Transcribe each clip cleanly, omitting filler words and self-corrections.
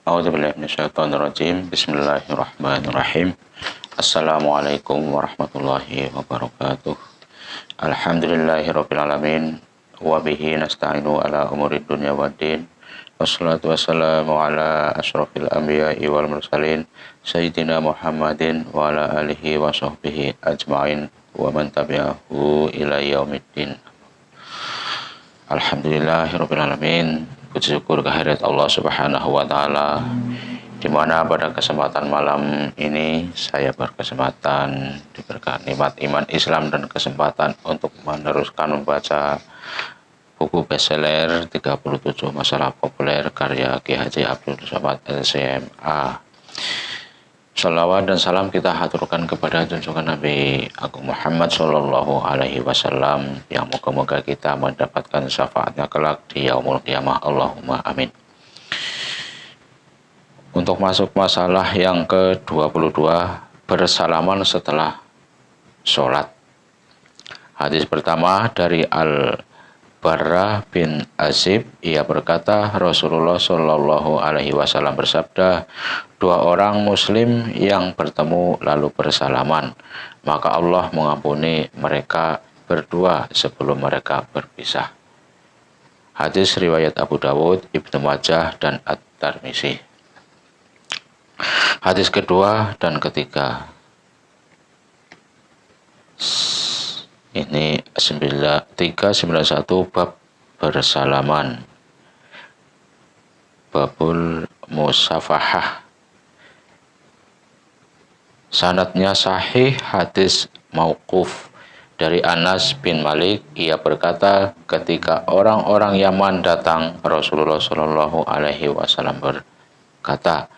A'udzubillahi minasyaitonirrajim. Bismillahirrahmanirrahim. Assalamualaikum warahmatullahi wabarakatuh. Alhamdulillahirabbil alamin wa bihi nasta'inu ala umurid dunya waddin. Wassalatu wassalamu ala asyrafil anbiya'i wal mursalin sayyidina Muhammadin wa ala alihi wa sahbihi ajma'in wa man tabi'ahu ila yaumiddin. Alhamdulillahirabbil alamin. Puji syukur kehadirat Allah Subhanahu wa taala, di mana pada kesempatan malam ini saya berkesempatan diberikan nikmat iman Islam dan kesempatan untuk meneruskan membaca buku bestseller 37 masalah populer karya Ki Haji Abdul Somad LCMA. Salawat dan salam kita haturkan kepada junjungan Nabi Agung Muhammad Sallallahu Alaihi Wasallam, yang moga-moga kita mendapatkan syafaatnya kelak di yaumul qiyamah. Allahumma amin. Untuk masuk masalah yang ke-22, bersalaman setelah sholat. Hadis pertama dari Al-Barra bin Azib, ia berkata, Rasulullah Shallallahu Alaihi Wasallam bersabda, dua orang muslim yang bertemu lalu bersalaman, maka Allah mengampuni mereka berdua sebelum mereka berpisah. Hadis riwayat Abu Dawud, Ibnu Majah, dan At-Tirmizi. Hadis kedua dan ketiga, ini 391 bab bersalaman, babul musafahah. Sanadnya sahih, hadis mauquf dari Anas bin Malik. Ia berkata, ketika orang-orang Yaman datang, Rasulullah Shallallahu Alaihi Wasallam berkata,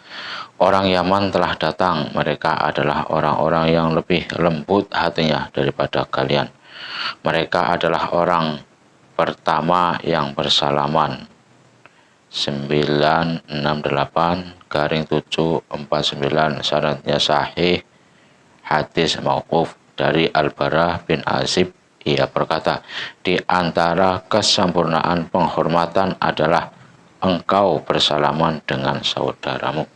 orang Yaman telah datang, mereka adalah orang-orang yang lebih lembut hatinya daripada kalian. Mereka adalah orang pertama yang bersalaman. 968-749, sanadnya sahih, hadis mauquf dari Al-Barra bin Azib. Ia berkata, di antara kesempurnaan penghormatan adalah engkau bersalaman dengan saudaramu.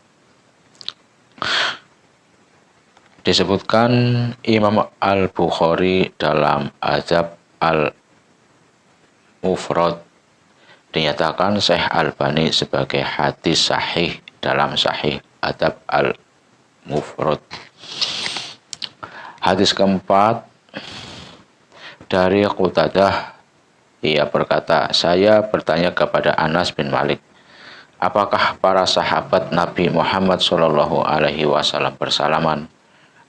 Disebutkan Imam Al-Bukhari dalam Adab Al-Mufrad, dinyatakan Syekh Albani sebagai hadis sahih dalam Sahih Adab Al-Mufrad. Hadis keempat dari Qutadah, ia berkata, saya bertanya kepada Anas bin Malik, apakah para sahabat Nabi Muhammad Shallallahu Alaihi Wasallam bersalaman?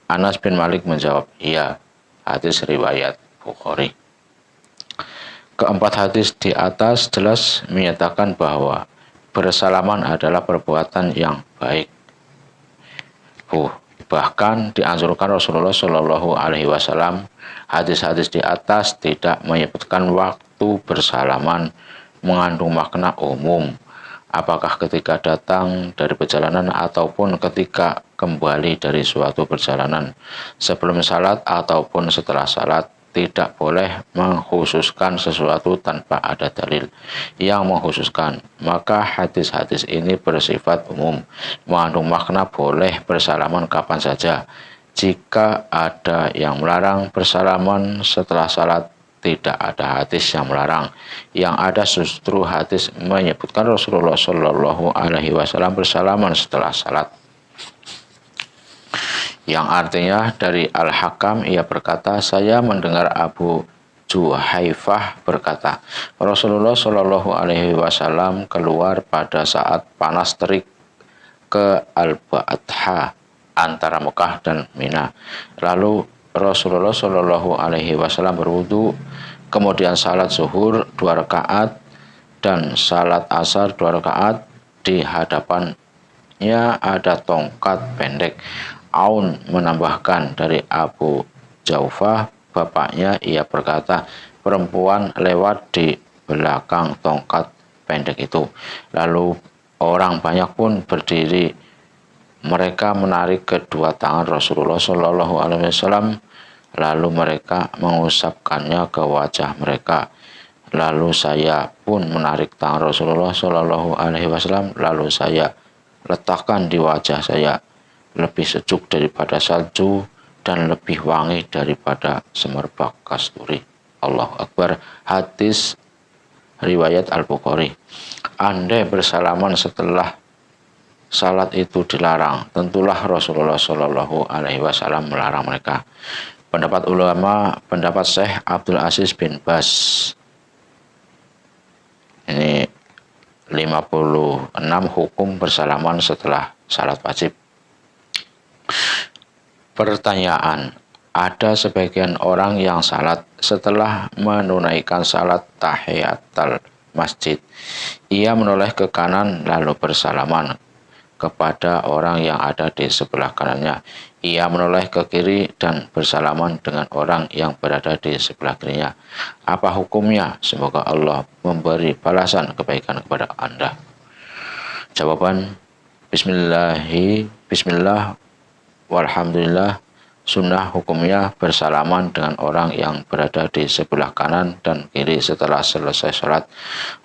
Anas bin Malik menjawab, iya. Hadis riwayat Bukhari. Keempat hadis di atas jelas menyatakan bahwa bersalaman adalah perbuatan yang baik. Bahkan dianjurkan Rasulullah Shallallahu Alaihi Wasallam. Hadis-hadis di atas tidak menyebutkan waktu bersalaman mengandung makna umum, apakah ketika datang dari perjalanan ataupun ketika kembali dari suatu perjalanan, sebelum salat ataupun setelah salat. Tidak boleh mengkhususkan sesuatu tanpa ada dalil yang mengkhususkan. Maka hadis-hadis ini bersifat umum, mengandung makna boleh bersalaman kapan saja. Jika ada yang melarang bersalaman setelah salat, tidak ada hadis yang melarang. Yang ada justru hadis menyebutkan Rasulullah Shallallahu Alaihi Wasallam bersalaman setelah salat. Yang artinya dari Al-Hakam, ia berkata, saya mendengar Abu Juhaifah berkata, Rasulullah Shallallahu Alaihi Wasallam keluar pada saat panas terik ke Al-Ba'atha antara Mekah dan Mina. Lalu Rasulullah Shallallahu Alaihi Wasallam berwudu, kemudian salat zuhur 2 rakaat dan salat asar 2 rakaat. Di hadapannya ada tongkat pendek. Aun menambahkan dari Abu Jaufah, bapaknya, ia berkata, perempuan lewat di belakang tongkat pendek itu. Lalu orang banyak pun berdiri. Mereka menarik kedua tangan Rasulullah Shallallahu Alaihi Wasallam, lalu mereka mengusapkannya ke wajah mereka. Lalu saya pun menarik tangan Rasulullah Shallallahu Alaihi Wasallam, lalu saya letakkan di wajah saya lebih sejuk daripada salju dan lebih wangi daripada semerbak kasturi. Allahu Akbar. Hadis riwayat Al-Bukhari. Andai bersalaman setelah salat itu dilarang, tentulah Rasulullah Shallallahu Alaihi Wasallam melarang mereka. Pendapat ulama, pendapat Syekh Abdul Aziz bin Baz. Ini 56 hukum bersalaman setelah salat wajib. Pertanyaan, ada sebagian orang yang salat setelah menunaikan salat tahiyatul masjid. Ia menoleh ke kanan lalu bersalaman kepada orang yang ada di sebelah kanannya. Ia menoleh ke kiri dan bersalaman dengan orang yang berada di sebelah kirinya. Apa hukumnya? Semoga Allah memberi balasan kebaikan kepada Anda. Jawaban, Bismillah, walhamdulillah. Sunnah hukumnya bersalaman dengan orang yang berada di sebelah kanan dan kiri setelah selesai sholat.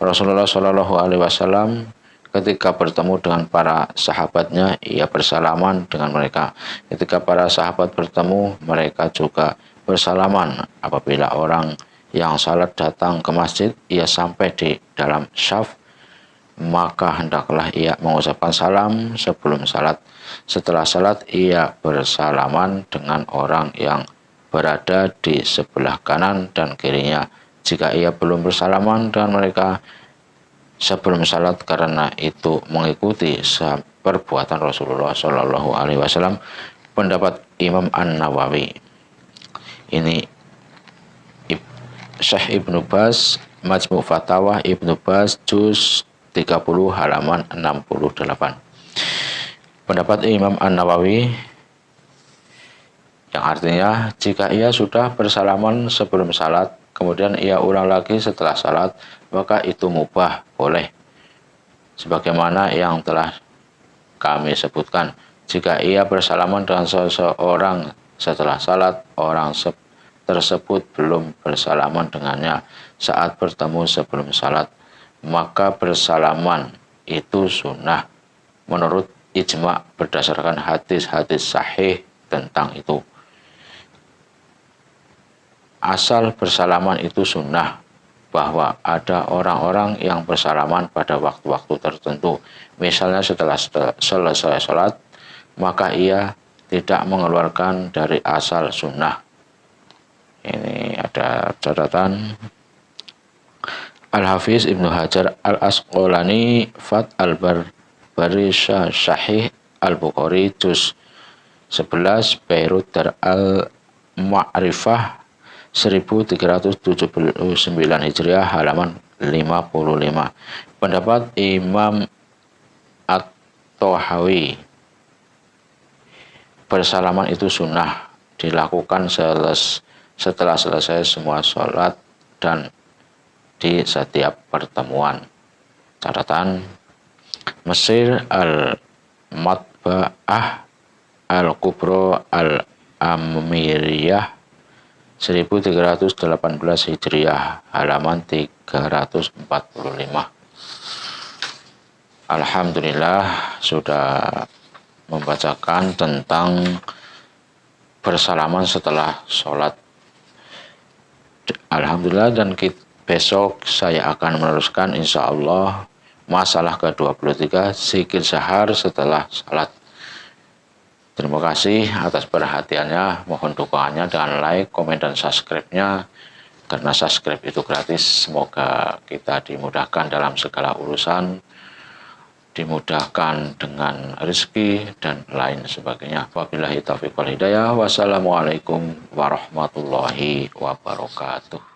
Rasulullah Shallallahu Alaihi Wasallam ketika bertemu dengan para sahabatnya, ia bersalaman dengan mereka. Ketika para sahabat bertemu, mereka juga bersalaman. Apabila orang yang salat datang ke masjid, ia sampai di dalam syaf, maka hendaklah ia mengucapkan salam sebelum salat. Setelah salat, ia bersalaman dengan orang yang berada di sebelah kanan dan kirinya. Jika ia belum bersalaman dengan mereka sebelum salat, karena itu mengikuti perbuatan Rasulullah Shallallahu Alaihi Wasallam. Pendapat Imam An-Nawawi. Ini Syekh Ibnu Baz, Majmu' Fatawa Ibnu Baz, juz 30 halaman 68. Pendapat Imam An-Nawawi yang artinya, jika ia sudah bersalaman sebelum salat, kemudian ia ulang lagi setelah salat, maka itu mubah, boleh. Sebagaimana yang telah kami sebutkan, jika ia bersalaman dengan seseorang setelah salat, orang tersebut belum bersalaman dengannya saat bertemu sebelum salat, maka bersalaman itu sunnah menurut ijma' berdasarkan hadis-hadis sahih tentang itu. Asal bersalaman itu sunnah, bahwa ada orang-orang yang bersalaman pada waktu-waktu tertentu. Misalnya setelah selesai sholat, maka ia tidak mengeluarkan dari asal sunnah. Ini ada catatan. Al-Hafiz Ibnu Hajar Al-Asqalani Fat Al-Bari Syahih Al-Bukhari juz 11 Beirut Dar Al-Ma'rifah 1379 Hijriah halaman 55. Pendapat Imam At-Tahawi, bersalaman itu sunnah, dilakukan setelah selesai semua sholat dan di setiap pertemuan. Catatan, Mesir Al-Matba'ah Al-Kubro Al-Amiriyah 1318 Hijriah halaman 345. Alhamdulillah sudah membacakan tentang bersalaman setelah sholat. Alhamdulillah, dan besok saya akan meneruskan insya Allah masalah ke-23, zikir sahar setelah salat. Terima kasih atas perhatiannya, mohon dukungannya dengan like, komen, dan subscribe-nya, karena subscribe itu gratis. Semoga kita dimudahkan dalam segala urusan, dimudahkan dengan rezeki dan lain sebagainya. Wabillahi taufiq wal hidayah. Wassalamualaikum warahmatullahi wabarakatuh.